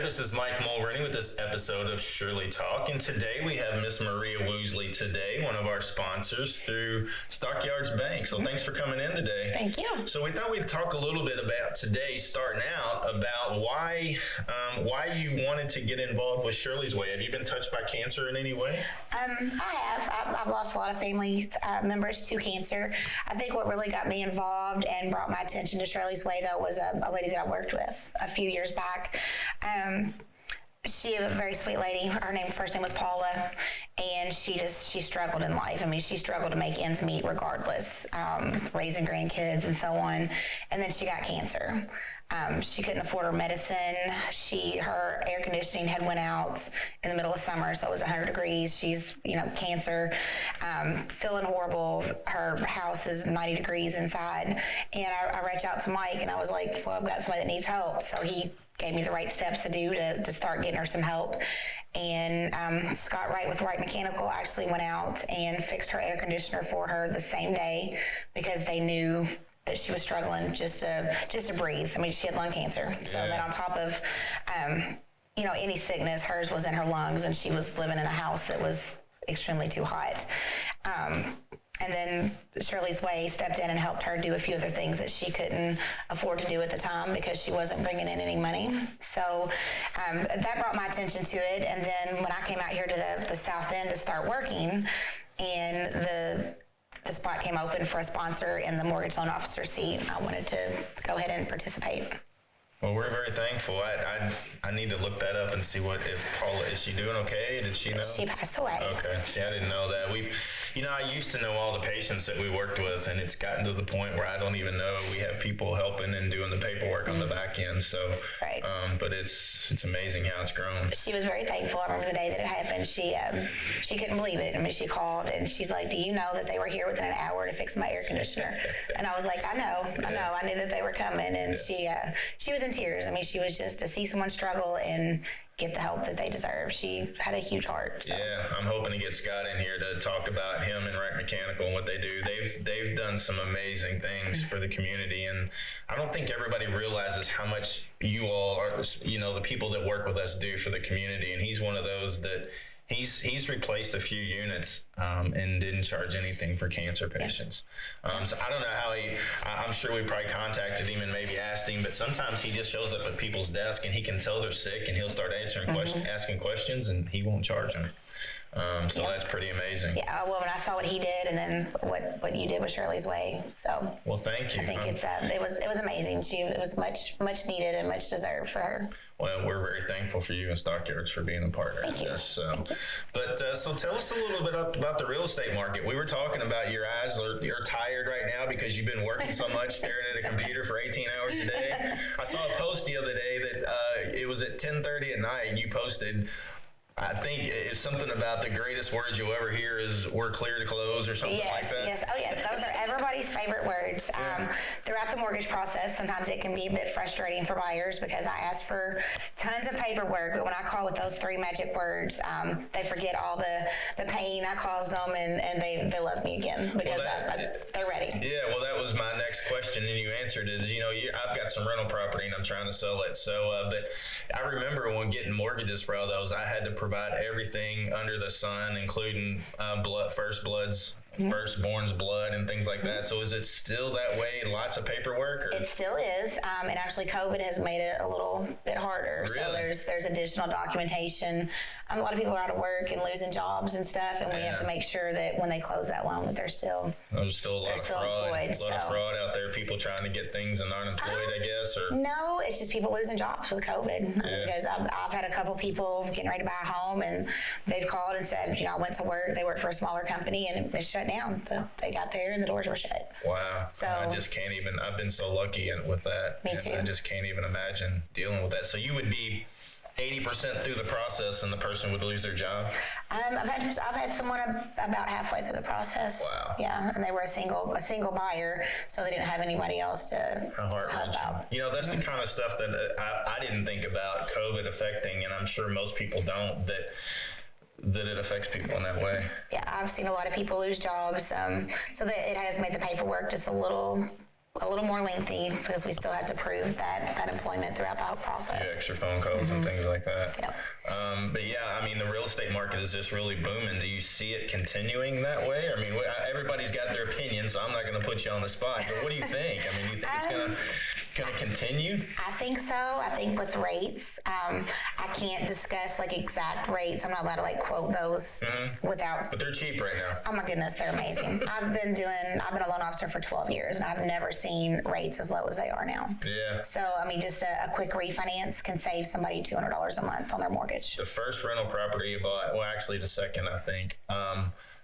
This is Mike Mulrooney with this episode of Shirley Talk, and today we have Miss Maria Woosley today, one of our sponsors through Stockyards Bank. So thanks for coming in today. Thank you. So we thought we'd talk a little bit about today, starting out, about why you wanted to get involved with Shirley's Way. Have you been touched by cancer in any way? I have. I've lost a lot of family members to cancer. I think what really got me involved and brought my attention to Shirley's Way, though, was a lady that I worked with a few years back. She was a very sweet lady. Her first name was Paula, and she struggled in life. I mean, she struggled to make ends meet regardless, raising grandkids and so on. And then she got cancer. She couldn't afford her medicine. Her air conditioning had went out in the middle of summer, so it was 100 degrees. She's, cancer, feeling horrible. Her house is 90 degrees inside. And I reached out to Mike, and I was like, well, I've got somebody that needs help. So he gave me the right steps to do to start getting her some help. And Scott Wright with Wright Mechanical actually went out and fixed her air conditioner for her the same day because they knew that she was struggling just to breathe. I mean, she had lung cancer. So that on top of, any sickness, hers was in her lungs, and she was living in a house that was extremely too hot. And then Shirley's Way stepped in and helped her do a few other things that she couldn't afford to do at the time because she wasn't bringing in any money. So that brought my attention to it. And then when I came out here to the South End to start working, and the spot came open for a sponsor in the mortgage loan officer seat, I wanted to go ahead and participate. Well, we're very thankful. I need to look that up and see if Paula, is she doing okay? Did she know? She passed away. Okay. See, I didn't know that. I used to know all the patients that we worked with, and it's gotten to the point where I don't even know. We have people helping and doing the paperwork on the back end. So, right. But it's amazing how it's grown. She was very thankful. I remember the day that it happened. She couldn't believe it. I mean, she called and she's like, "Do you know that they were here within an hour to fix my air conditioner?" And I was like, "I know. I knew that they were coming." And she was in tears. I mean, she was just to see someone struggle and get the help that they deserve. She had a huge heart. So. Yeah, I'm hoping to get Scott in here to talk about him and Wright Mechanical and what they do. They've done some amazing things for the community, and I don't think everybody realizes how much you all are, the people that work with us do for the community. And he's one of those that he's replaced a few units and didn't charge anything for cancer patients. So I don't know how I'm sure we probably contacted him and maybe asked him, but sometimes he just shows up at people's desk and he can tell they're sick and he'll start asking questions, and he won't charge them. So that's pretty amazing. Yeah, well, when I saw what he did and then what you did with Shirley's Way, so. Well, thank you. I think it was amazing. It was much needed and much deserved for her. Well, we're very thankful for you and Stockyards for being a partner in this. So tell us a little bit about the real estate market. We were talking about your eyes are tired right now because you've been working so much, staring at a computer for 18 hours a day. I saw a post the other day that it was at 10:30 at night, and you posted, I think it's something about the greatest words you'll ever hear is "we're clear to close" or something like that. Yes. Oh, yes. Those are everybody's favorite words. Throughout the mortgage process, sometimes it can be a bit frustrating for buyers because I ask for tons of paperwork, but when I call with those three magic words, they forget all the pain I caused them, and they love me again because they're ready. Yeah, well, that was my next question, and you answered it. I've got some rental property, and I'm trying to sell it. So, but I remember when getting mortgages for all those, I had to provide everything under the sun, including firstborn's blood and things like that. So is it still that way? Lots of paperwork? Or? It still is. And actually COVID has made it a little bit harder. Really? So there's additional documentation. A lot of people are out of work and losing jobs and stuff. And we have to make sure that when they close that loan that they're still There's still a lot of fraud. Employed, a lot of fraud out there. People trying to get things and aren't employed, I guess. Or no, it's just people losing jobs with COVID. Because I've had a couple people getting ready to buy a home, and they've called and said, I went to work. They worked for a smaller company, and it shut down. They got there and the doors were shut. Wow. So I just can't even, I've been so lucky with that. Me too. I just can't even imagine dealing with that. So you would be 80% through the process and the person would lose their job? I've had someone about halfway through the process. Wow. Yeah, and they were a single buyer, so they didn't have anybody else to help out. That's the kind of stuff that I didn't think about COVID affecting, and I'm sure most people don't, that it affects people in that way. Yeah, I've seen a lot of people lose jobs, so that it has made the paperwork just a little a little more lengthy because we still had to prove that employment throughout the whole process. Yeah, extra phone calls and things like that. Yep. But yeah, I mean, the real estate market is just really booming. Do you see it continuing that way? I mean, everybody's got their opinion, so I'm not going to put you on the spot. But what do you think? I mean, do you think it's going to continue? I think so. I think with rates, I can't discuss like exact rates. I'm not allowed to like quote those without. But they're cheap right now. Oh my goodness, they're amazing. I've been a loan officer for 12 years, and I've never seen rates as low as they are now. Yeah. So I mean, just a quick refinance can save somebody $200 a month on their mortgage. The first rental property you bought, well, actually the second, I think.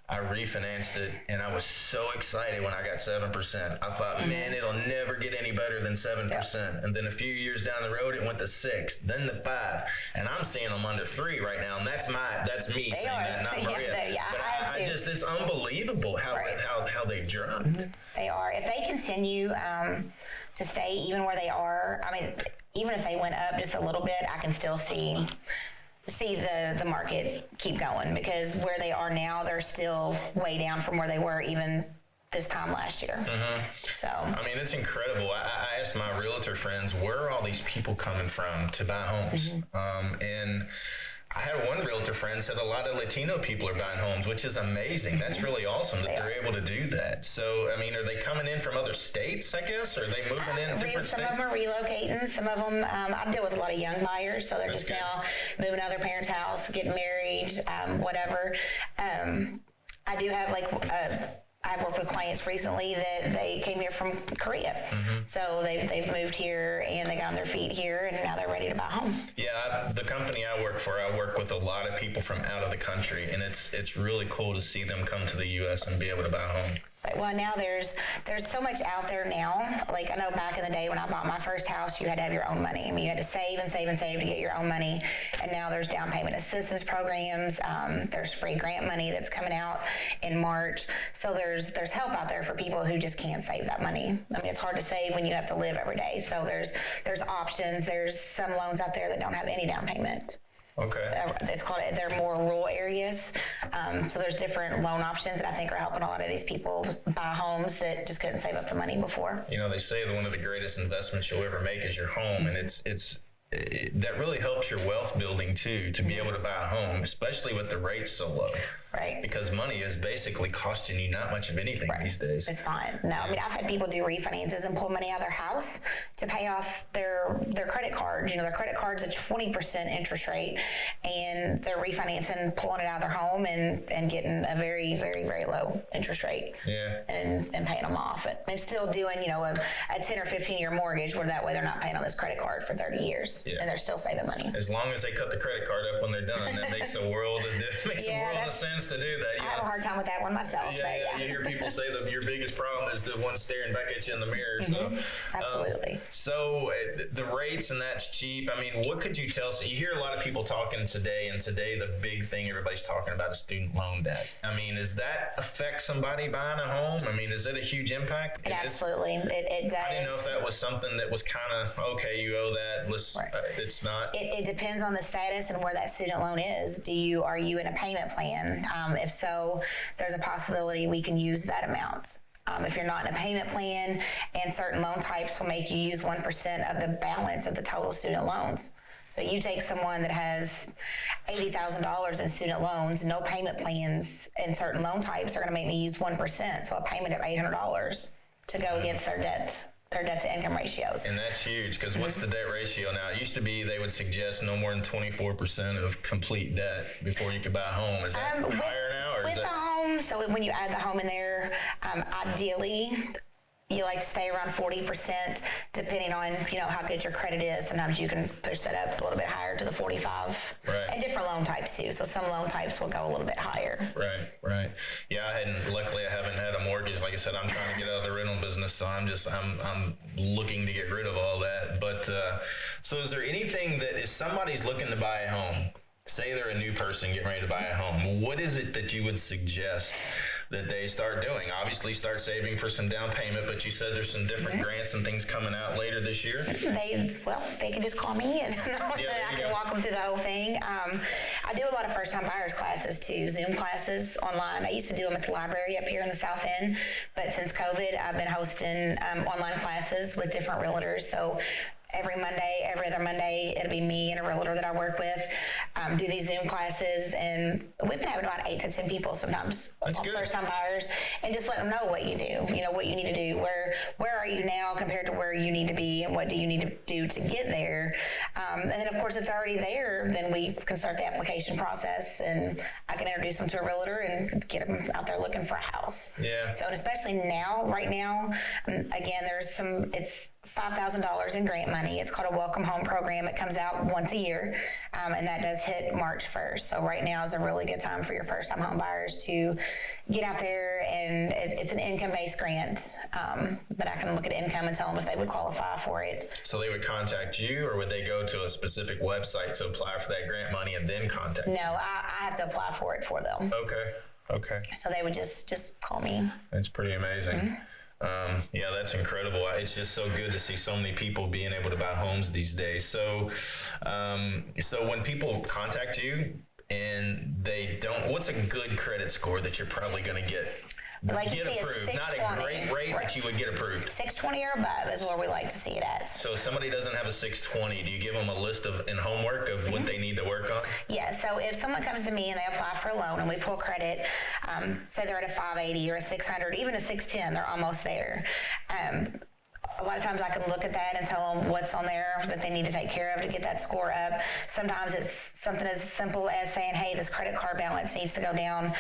I refinanced it, and I was so excited when I got 7%. I thought, man, it'll never get any better than 7%. Yep. And then a few years down the road, it went to 6, then to 5, and I'm seeing them under 3 right now. And that's me saying that, not Maria. But I just, it's unbelievable how they've dropped. They are. If they continue to stay even where they are, I mean, even if they went up just a little bit, I can still see the market keep going, because where they are now, they're still way down from where they were even this time last year. So I mean, it's incredible. I asked my realtor friends, where are all these people coming from to buy homes? And I had one realtor friend said a lot of Latino people are buying homes, which is amazing. That's really awesome that they're able to do that. So, I mean, are they coming in from other states, I guess? Or are they moving in different some states? of them are relocating. Some of them, I deal with a lot of young buyers, so they're just now moving out of their parents' house, getting married, whatever. I do have I've worked with clients recently that they came here from Korea. So they've moved here and they got on their feet here, and now they're ready to buy a home. Yeah, the company I work for, I work with a lot of people from out of the country, and it's really cool to see them come to the U.S. and be able to buy a home. Right. Well, now there's so much out there now. Like, I know back in the day when I bought my first house, you had to have your own money. I mean, you had to save and save and save to get your own money. And now there's down payment assistance programs. There's free grant money that's coming out in March. So there's help out there for people who just can't save that money. I mean, it's hard to save when you have to live every day. So there's options. There's some loans out there that don't have any down payment. Okay. They're more rural areas. So there's different loan options that I think are helping a lot of these people buy homes that just couldn't save up the money before. You know, they say that one of the greatest investments you'll ever make is your home. And that really helps your wealth building too, to be able to buy a home, especially with the rates so low. Right. Because money is basically costing you not much of anything these days. It's not. No, I mean, I've had people do refinances and pull money out of their house to pay off their credit cards. You know, their credit card's a 20% interest rate, and they're refinancing, pulling it out of their home and getting a very, very, very low interest rate. Yeah. And paying them off. And still doing, you know, a 10 or 15-year mortgage where that way they're not paying on this credit card for 30 years. Yeah. And they're still saving money. As long as they cut the credit card up when they're done, that makes a world of sense to do that. I have a hard time with that one myself. Yeah. You hear people say that your biggest problem is the one staring back at you in the mirror. So absolutely. So the rates, and that's cheap. I mean, what could you tell? So you hear a lot of people talking today, and today the big thing everybody's talking about is student loan debt. I mean, does that affect somebody buying a home? I mean, is it a huge impact? It does. I didn't know if that was something that was kind of, okay, you owe that. It's not. It depends on the status and where that student loan is. Are you in a payment plan? If so, there's a possibility we can use that amount. If you're not in a payment plan, and certain loan types will make you use 1% of the balance of the total student loans. So you take someone that has $80,000 in student loans, no payment plans, and certain loan types are going to make me use 1%. So a payment of $800 to go against their debt to income ratios. And that's huge, because what's the debt ratio now? It used to be they would suggest no more than 24% of complete debt before you could buy a home. Is that higher now? With a home, so when you add the home in there, ideally, you like to stay around 40%, depending on, you know, how good your credit is. Sometimes you can push that up a little bit higher to the 45. Right. And different loan types too. So some loan types will go a little bit higher. Right. Yeah, luckily I haven't had a mortgage. Like I said, I'm trying to get out of the rental business, so I'm looking to get rid of all that. But so is there anything that if somebody's looking to buy a home, say they're a new person getting ready to buy a home, what is it that you would suggest that they start doing? Obviously start saving for some down payment, but you said there's some different grants and things coming out later this year. They can just call me and I can walk them through the whole thing. I do a lot of first-time buyers classes too, Zoom classes online. I used to do them at the library up here in the South End, but since COVID, I've been hosting online classes with different realtors. So every other Monday, it'll be me and a realtor that I work with, do these Zoom classes, and we've been having about 8 to 10 people sometimes, first-time buyers, and just let them know what you do, what you need to do, where are you now compared to where you need to be, and what do you need to do to get there. And then, of course, if they're already there, then we can start the application process, and I can introduce them to a realtor and get them out there looking for a house. Yeah. So, and especially right now, again, it's $5,000 in grant money. It's called a Welcome Home program. It comes out once a year, and that does hit March 1st. So right now is a really good time for your first-time home buyers to get out there, and it's an income-based grant, but I can look at income and tell them if they would qualify for it. So they would contact you, or would they go to a specific website to apply for that grant money and then contact you? No, I have to apply for it for them. Okay. So they would just call me. That's pretty amazing. Yeah, that's incredible. It's just so good to see so many people being able to buy homes these days. So, so when people contact you and they don't, what's a good credit score that you're probably going to get approved? Not a great rate, but you would get approved. 620 or above is where we like to see it at. So if somebody doesn't have a 620, do you give them a list in homework of what they need to work on? Yeah, so if someone comes to me and they apply for a loan and we pull credit, say they're at a 580 or a 600, even a 610, they're almost there. A lot of times I can look at that and tell them what's on there that they need to take care of to get that score up. Sometimes it's something as simple as saying, hey, this credit card balance needs to go down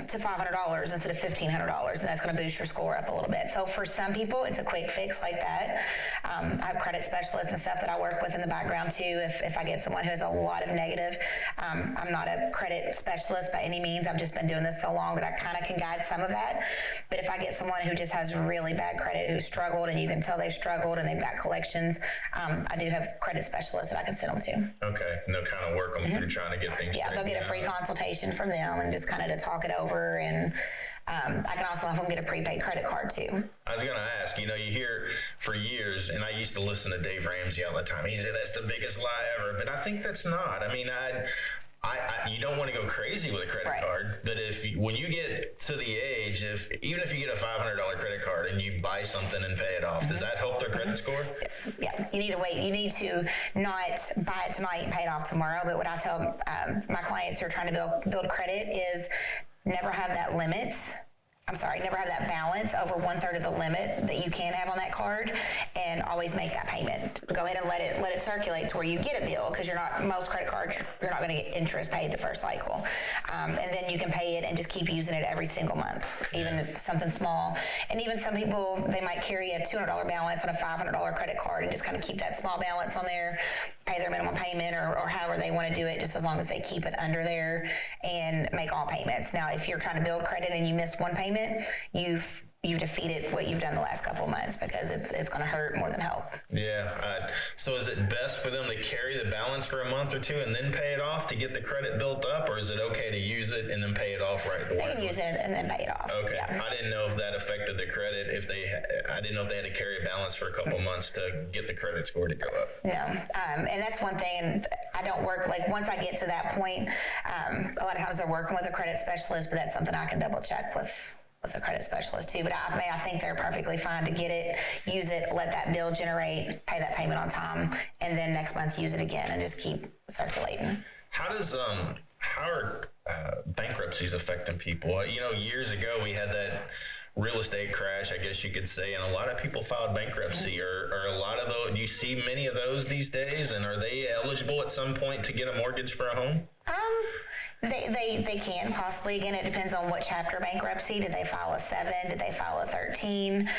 to $500 instead of $1,500, and that's going to boost your score up a little bit. So for some people, it's a quick fix like that. I have credit specialists and stuff that I work with in the background too. If I get someone who has a lot of negative, I'm not a credit specialist by any means. I've just been doing this so long that I kind of can guide some of that. But if I get someone who just has really bad credit, who struggled, and you can tell they've struggled and they've got collections, I do have credit specialists that I can send them to. Okay, and they'll kind of work them through trying to get things. Yeah, they'll get a free consultation from them and just kind of to talk it over. And I can also help them get a prepaid credit card too. I was going to ask, you hear for years, and I used to listen to Dave Ramsey all the time. He said that's the biggest lie ever, but I think that's not. I mean, you don't want to go crazy with a credit card, but when you get to the age, even if you get a $500 credit card and you buy something and pay it off, does that help their credit score? Yes. Yeah. You need to wait. You need to not buy it tonight and pay it off tomorrow. But what I tell my clients who are trying to build credit is never have that limit. Never have that balance over 1/3 of the limit that you can have on that card, and always make that payment. Go ahead and let it circulate to where you get a bill, because most credit cards, you're not going to get interest paid the first cycle. And then you can pay it and just keep using it every single month, even something small. And even some people, they might carry a $200 balance on a $500 credit card and just kind of keep that small balance on there, pay their minimum payment or however they want to do it, just as long as they keep it under there and make all payments. Now, if you're trying to build credit and you miss one payment, you've defeated what you've done the last couple of months, because it's going to hurt more than help. Yeah. So is it best for them to carry the balance for a month or two and then pay it off to get the credit built up, or is it okay to use it and then pay it off right away? They can use it and then pay it off. Okay. Yeah. I didn't know if that affected the credit. I didn't know if they had to carry a balance for a couple months to get the credit score to go up. No. And that's one thing. I don't work, once I get to that point, a lot of times they're working with a credit specialist, but that's something I can double check with a credit specialist too. But I think they're perfectly fine to get it, use it, let that bill generate, pay that payment on time, and then next month use it again and just keep circulating. How are bankruptcies affecting people? Years ago we had that real estate crash, I guess you could say, and a lot of people filed bankruptcy. Or a lot of those, do you see many of those these days, and are they eligible at some point to get a mortgage for a home? They can possibly. Again, it depends on what chapter bankruptcy. Did they file a 7? Did they file a 13?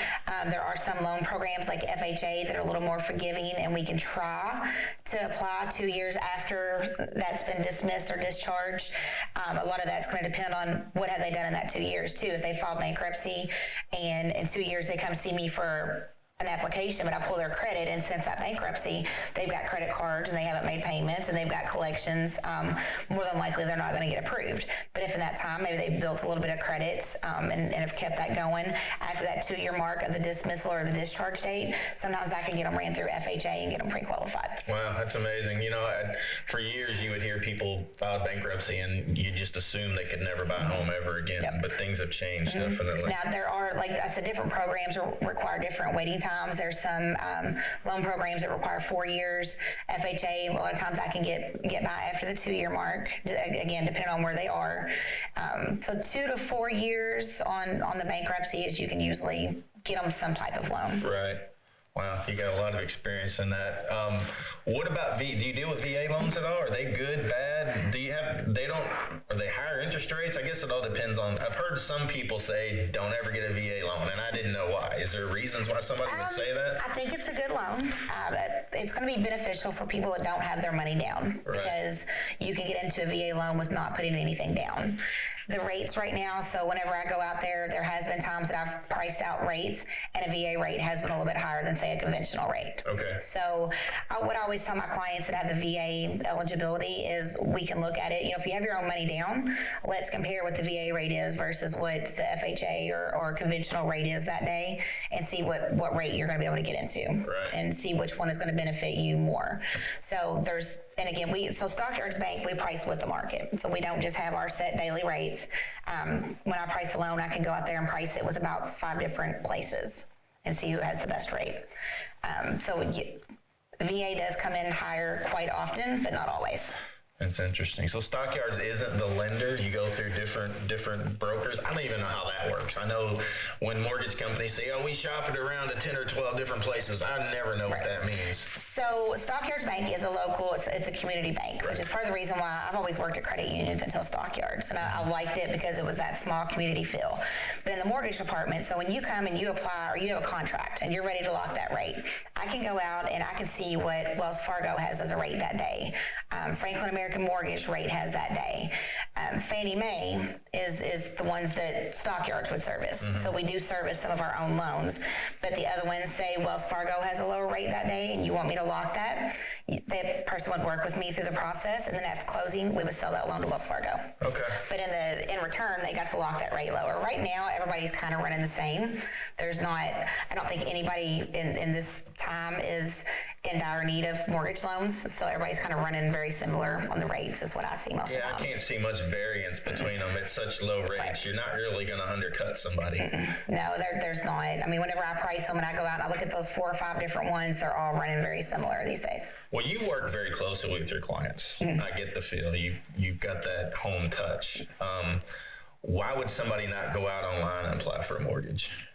There are some loan programs like FHA that are a little more forgiving, and we can try to apply 2 years after that's been dismissed or discharged. A lot of that's going to depend on what have they done in that 2 years too. If they filed bankruptcy and in 2 years they come see me for an application, but I pull their credit, and since that bankruptcy, they've got credit cards and they haven't made payments and they've got collections, more than likely they're not going to get approved. But if in that time, maybe they've built a little bit of credits and have kept that going, after that 2-year mark of the dismissal or the discharge date, sometimes I can get them ran through FHA and get them pre-qualified. Wow, that's amazing. For years you would hear people file bankruptcy and you just assume they could never buy a home ever again. Yep. But things have changed, definitely. Now, there are, like I said, different programs require different waiting times. There's some loan programs that require 4 years. FHA, a lot of times I can get by after the 2-year mark, again, depending on where they are. So 2 to 4 years on the bankruptcies, you can usually get them some type of loan. Right. Wow, you got a lot of experience in that. What about do you deal with VA loans at all? Are they good, bad? Are they higher interest rates? I guess it all depends on, I've heard some people say, don't ever get a VA loan, and I didn't know why. Is there reasons why somebody would say that? I think it's a good loan. But it's going to be beneficial for people that don't have their money down, right? Because you can get into a VA loan with not putting anything down. The rates right now, so whenever I go out there has been times that I've priced out rates, and a VA rate has been a little bit higher than, say, a conventional rate. Okay. So what I always tell my clients that have the VA eligibility is we can look at it. If you have your own money down, let's compare what the VA rate is versus what the FHA or conventional rate is that day, and see what rate you're going to be able to get into, right, and see which one is going to benefit you more. So and again, Stockyards Bank, we price with the market. So we don't just have our set daily rates. When I price a loan, I can go out there and price it with about 5 different places and see who has the best rate. VA does come in higher quite often, but not always. That's interesting. So Stockyards isn't the lender. You go through different brokers. I don't even know how that works. I know when mortgage companies say, we shop it around to 10 or 12 different places. I never know what that means. So Stockyards Bank is a local, it's a community bank, which is part of the reason why I've always worked at credit unions until Stockyards. And I liked it because it was that small community feel. But in the mortgage department, so when you come and you apply or you have a contract and you're ready to lock that rate, I can go out and I can see what Wells Fargo has as a rate that day. Franklin American Mortgage rate has that day. Fannie Mae is the ones that Stockyards would service. Mm-hmm. So we do service some of our own loans, but the other ones, say Wells Fargo has a lower rate that day and you want me to lock that, that person would work with me through the process, and then after closing, we would sell that loan to Wells Fargo. Okay. But in return, they got to lock that rate lower. Right now, everybody's kind of running the same. I don't think anybody in this time is in dire need of mortgage loans, so everybody's kind of running very similar on the rates is what I see most of the time. I can't see much variance between them. It's such low rates. Right. You're not really going to undercut somebody. No, there's not. I mean, whenever I price them and I go out and I look at those 4 or 5 different ones, they're all running very similar these days. Well, you work very closely with your clients. Mm-hmm. I get the feel. You've got that home touch. Why would somebody not go out online and apply for a mortgage?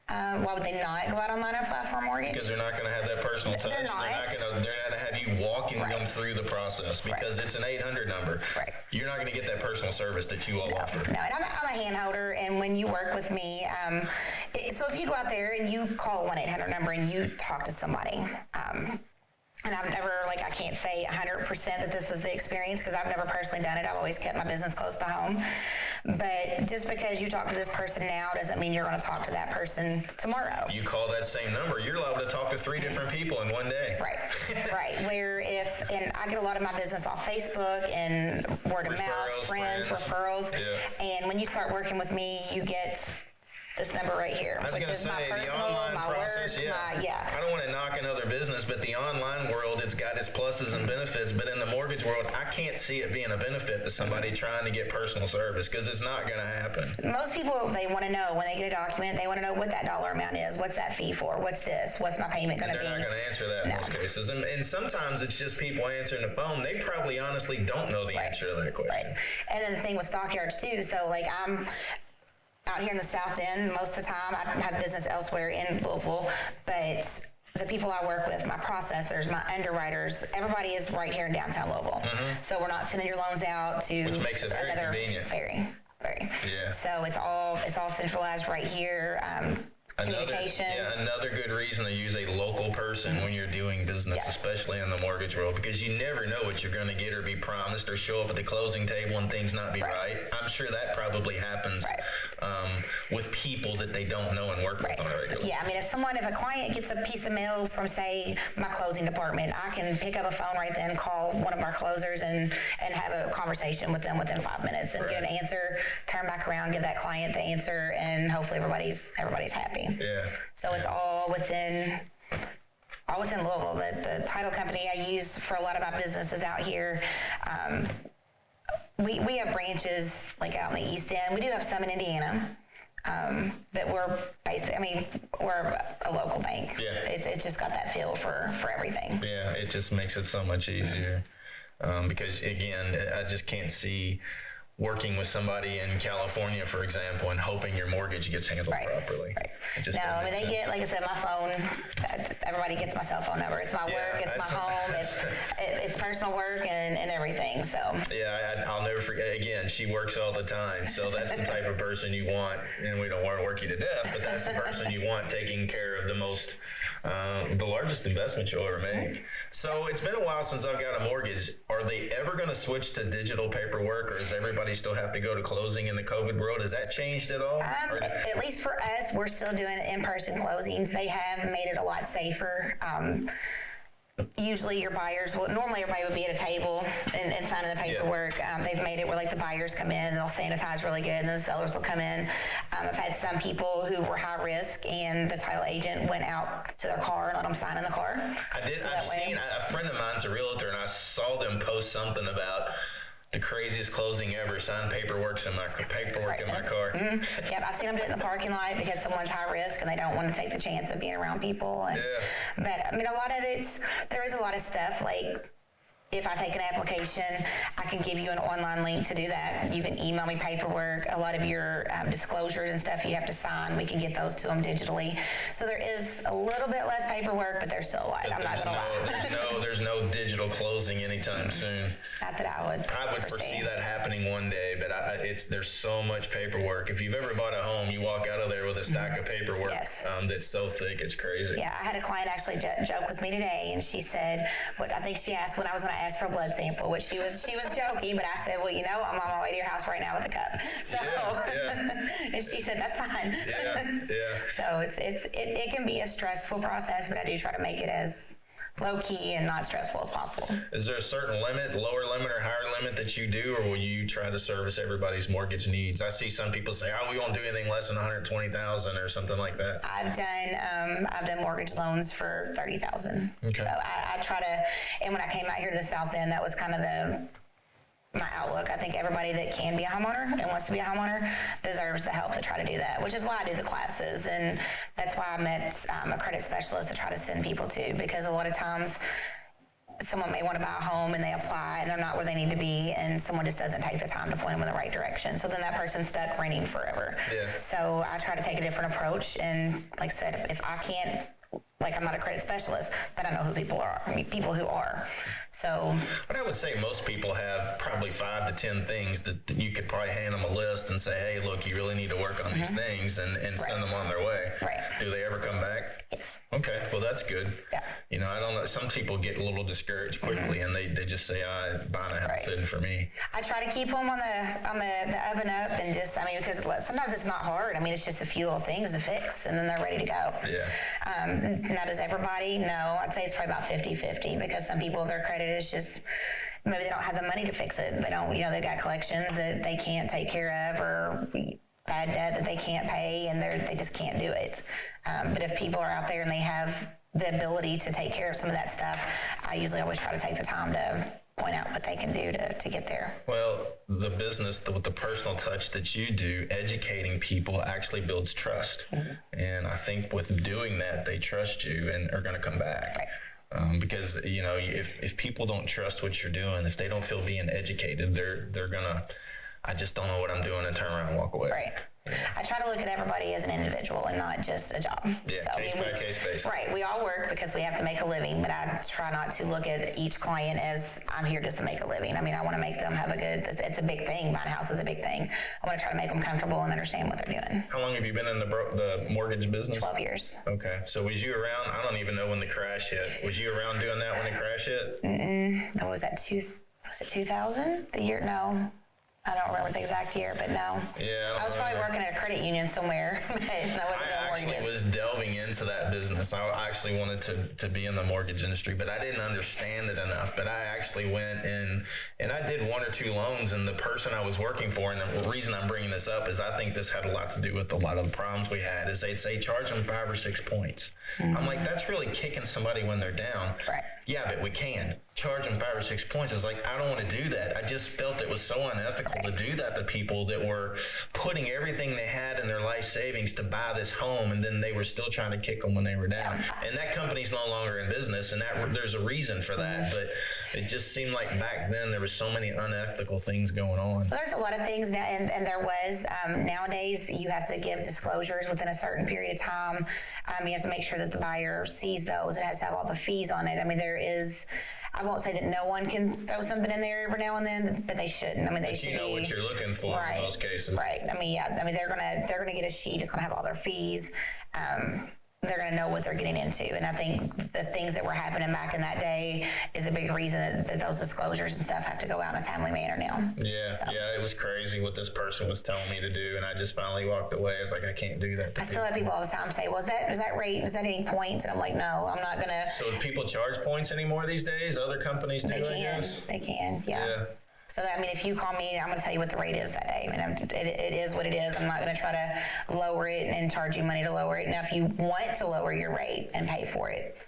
Why would they not go out online and apply for a mortgage? Because they're not going to have that personal touch. They're not going to have you walking them through the process, because it's an 800 number. Right. You're not going to get that personal service that you all offer. No, and I'm a hand holder, and when you work with me, so if you go out there and you call a 1-800 number and you talk to somebody, and I've never, I can't say 100% that this is the experience because I've never personally done it. I've always kept my business close to home. But just because you talk to this person now doesn't mean you're going to talk to that person tomorrow. You call that same number, you're liable to talk to 3 different people in one day. Right, right. And I get a lot of my business off Facebook and word of mouth, friends, referrals. Yeah. And when you start working with me, you get this number right here, which is my personal, my process, work, I don't want to knock another business, but the online world, it's got its pluses and benefits. But in the mortgage world, I can't see it being a benefit to somebody trying to get personal service, because it's not going to happen. Most people, they want to know when they get a document, they want to know what that dollar amount is. What's that fee for? What's this? What's my payment going to be? They're not going to answer that in most cases. And sometimes it's just people answering the phone. They probably honestly don't know the answer to that question. Right. And then the thing with Stockyards too. So I'm out here in the South End most of the time. I have business elsewhere in Louisville, but the people I work with, my processors, my underwriters, everybody is right here in downtown Louisville. Mm-hmm. So we're not sending your loans out to which makes it very convenient. Very. Yeah. So it's all centralized right here. communication. Another good reason to use a local person when you're doing business, especially in the mortgage world, because you never know what you're going to get or be promised or show up at the closing table and things not be right. I'm sure that probably happens with people that they don't know and work with on a regular. Yeah, I mean, if a client gets a piece of mail from, say, my closing department, I can pick up a phone right then, call one of our closers and have a conversation with them within 5 minutes and get an answer, turn back around, give that client the answer, and hopefully everybody's happy. Yeah. So it's all within Louisville. The title company I use for a lot of my businesses out here, we have branches like out in the East End. We do have some in Indiana. But we're a local bank. Yeah. It's just got that feel for everything. Yeah, it just makes it so much easier. Because again, I just can't see working with somebody in California, for example, and hoping your mortgage gets handled properly. Right. No, I mean, they get, like I said, my phone. Everybody gets my cell phone number. It's my work. It's my home. It's personal work and everything. So. Yeah, I'll never forget. Again, she works all the time, so that's the type of person you want. And we don't want to work you to death, but that's the person you want taking care of the largest investment you'll ever make. So it's been a while since I've got a mortgage. Are they ever going to switch to digital paperwork, or does everybody still have to go to closing in the COVID world? Has that changed at all? At least for us, we're still doing in-person closings. They have made it a lot safer. Usually normally everybody would be at a table and signing the paperwork. They've made it where like the buyers come in, they'll sanitize really good, and then the sellers will come in. I've had some people who were high risk and the title agent went out to their car and let them sign in the car. I've seen a friend of mine's a realtor, and I saw them post something about the craziest closing ever, signed paperwork in my car. Mm-hmm. Yep, I've seen them do it in the parking lot because someone's high risk and they don't want to take the chance of being around people. But I mean, a lot of there is a lot of stuff like, if I take an application, I can give you an online link to do that. You can email me paperwork. A lot of your disclosures and stuff you have to sign, we can get those to them digitally. So there is a little bit less paperwork, but there's still a lot. I'm not going to lie. There's no digital closing anytime soon. Not that I would foresee that happening one day, but there's so much paperwork. If you've ever bought a home, you walk out of there with a stack of paperwork that's so thick, it's crazy. Yeah, I had a client actually joke with me today, and she said, I think she asked when I was going to ask for a blood sample, which she was joking, but I said, well, I'm on my way to your house right now with a cup. So, and she said, that's fine. So it can be a stressful process, but I do try to make it as low key and not stressful as possible. Is there a certain limit, lower limit or higher limit that you do, or will you try to service everybody's mortgage needs? I see some people say, we won't do anything less than $120,000 or something like that. I've done mortgage loans for $30,000. Okay. So I try to, and when I came out here to the South End, that was kind of my outlook. I think everybody that can be a homeowner and wants to be a homeowner deserves the help to try to do that, which is why I do the classes. And that's why I met a credit specialist to try to send people to, because a lot of times someone may want to buy a home and they apply and they're not where they need to be, and someone just doesn't take the time to point them in the right direction. So then that person's stuck renting forever. Yeah. So I try to take a different approach. And like I said, if I can't, I'm not a credit specialist, but I know who people are. I mean, people who are. So. But I would say most people have probably 5 to 10 things that you could probably hand them a list and say, hey, look, you really need to work on these things and send them on their way. Right. Do they ever come back? Yes. Okay, well, that's good. Yeah. I don't know. Some people get a little discouraged quickly and they just say, buying a house isn't for me. I try to keep them on the oven up and just, because sometimes it's not hard. It's just a few little things to fix and then they're ready to go. Yeah. Now, does everybody? No, I'd say it's probably about 50-50, because some people, their credit is just, maybe they don't have the money to fix it. They don't, they've got collections that they can't take care of, or bad debt that they can't pay, and they just can't do it. But if people are out there and they have the ability to take care of some of that stuff, I usually always try to take the time to point out what they can do to get there. Well, the business, with the personal touch that you do, educating people actually builds trust. Mm-hmm. And I think with doing that, they trust you and are going to come back. Right. Because, if people don't trust what you're doing, if they don't feel being educated, they're going to, I just don't know what I'm doing, and turn around and walk away. Right. I try to look at everybody as an individual and not just a job. Yeah, so, case by case basis. Right. We all work because we have to make a living, but I try not to look at each client as I'm here just to make a living. I mean, I want to make them have a good, it's a big thing. Buying a house is a big thing. I want to try to make them comfortable and understand what they're doing. How long have you been in the mortgage business? 12 years. Okay. So was you around, I don't even know when the crash hit. Was you around doing that when the crash hit? What was that, was it 2000? The year? No. I don't remember the exact year, but no. Yeah, I was probably working at a credit union somewhere, but I wasn't doing mortgages. I actually was delving into that business. I actually wanted to be in the mortgage industry, but I didn't understand it enough. But I actually went in and I did 1 or 2 loans, and the person I was working for, and the reason I'm bringing this up is I think this had a lot to do with a lot of the problems we had, is they'd say charge them 5 or 6 points. Mm-hmm. I'm like, that's really kicking somebody when they're down. Right. Yeah, but we can. Charge them 5 or 6 points. It's like, I don't want to do that. I just felt it was so unethical to do that to people that were putting everything they had in their life savings to buy this home, and then they were still trying to kick them when they were down. And that company's no longer in business, and that there's a reason for that. But it just seemed like back then there was so many unethical things going on. Well, there's a lot of things now, and there was. Nowadays, you have to give disclosures within a certain period of time. You have to make sure that the buyer sees those. It has to have all the fees on it. I mean, there is. I won't say that no one can throw something in there every now and then, but they shouldn't. I mean, they should. You know what you're looking for in most cases, right? I mean, yeah. I mean, they're gonna get a sheet. It's gonna have all their fees. They're going to know what they're getting into. And I think the things that were happening back in that day is a big reason that those disclosures and stuff have to go out in a timely manner now. Yeah, yeah, it was crazy what this person was telling me to do, and I just finally walked away. I was like, I can't do that. I still have people all the time say, well, is that rate? Is that any points? And I'm like, no, I'm not going to. So do people charge points anymore these days? Other companies do, I guess? They can, yeah. So, I mean, if you call me, I'm going to tell you what the rate is that day. I mean, it is what it is. I'm not going to try to lower it and charge you money to lower it. Now, if you want to lower your rate and pay for it,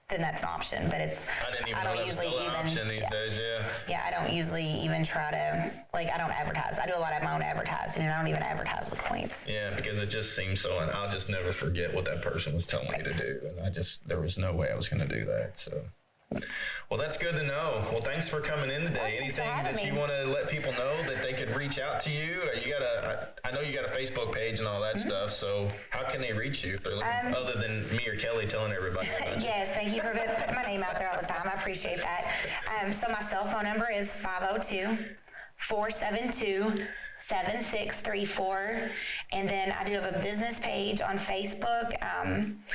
then that's an option. But it's, I don't usually even option these days, Yeah, I don't usually even try to, I don't advertise. I do a lot of my own advertising, and I don't even advertise with points. Yeah, because it just seems so, and I'll just never forget what that person was telling me to do. And there was no way I was going to do that, so. Well, that's good to know. Well, thanks for coming in today. Anything that you want to let people know that they could reach out to you? I know you got a Facebook page and all that stuff. So how can they reach you if they're looking, other than me or Kelly telling everybody about Yes, thank you for putting my name out there all the time. I appreciate that. So my cell phone number is 502-472-7634. And then I do have a business page on Facebook.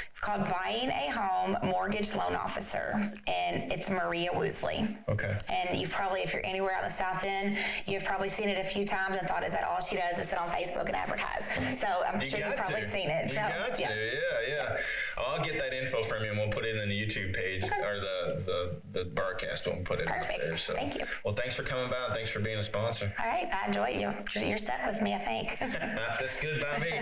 It's called Buying a Home Mortgage Loan Officer, and it's Maria Woosley. Okay. And you've probably, if you're anywhere out in the South End, you've probably seen it a few times and thought, is that all she does is sit on Facebook and advertise? So I'm sure you've probably seen it. You got to, yeah. I'll get that info from you, and we'll put it in the YouTube page or the broadcast. We'll put it up there. So. Thank you. Well, thanks for coming by, and thanks for being a sponsor. All right. I enjoy you. You're stuck with me, I think. That's good by me.